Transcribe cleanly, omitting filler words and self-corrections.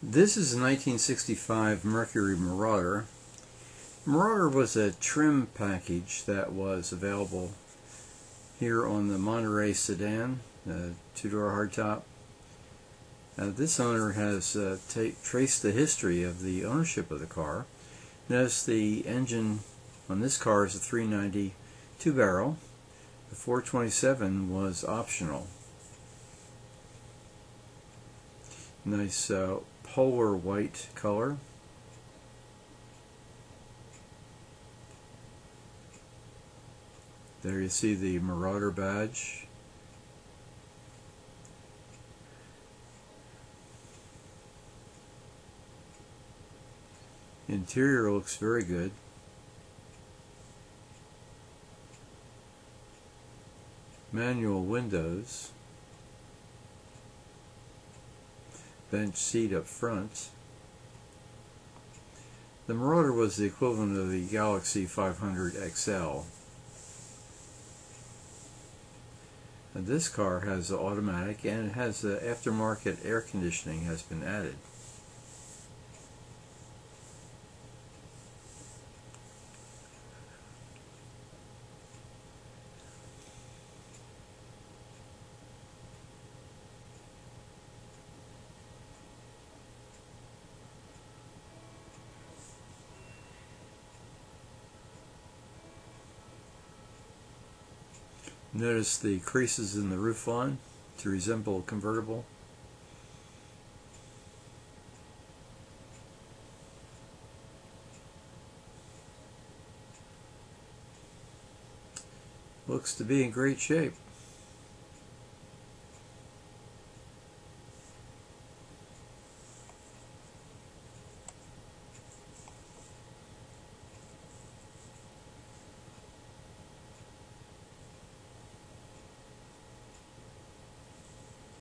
This is a 1965 Mercury Marauder. Marauder was a trim package that was available here on the Monterey sedan, two-door hardtop. This owner has traced the history of the ownership of the car. Notice the engine on this car is a 390 two-barrel. The 427 was optional. Nice polar white color. There you see the Marauder badge. Interior looks very good. Manual windows. Bench seat up front. The Marauder was the equivalent of the Galaxy 500 XL. And this car has automatic, and it has aftermarket air conditioning has been added. Notice the creases in the roof line to resemble a convertible. Looks to be in great shape.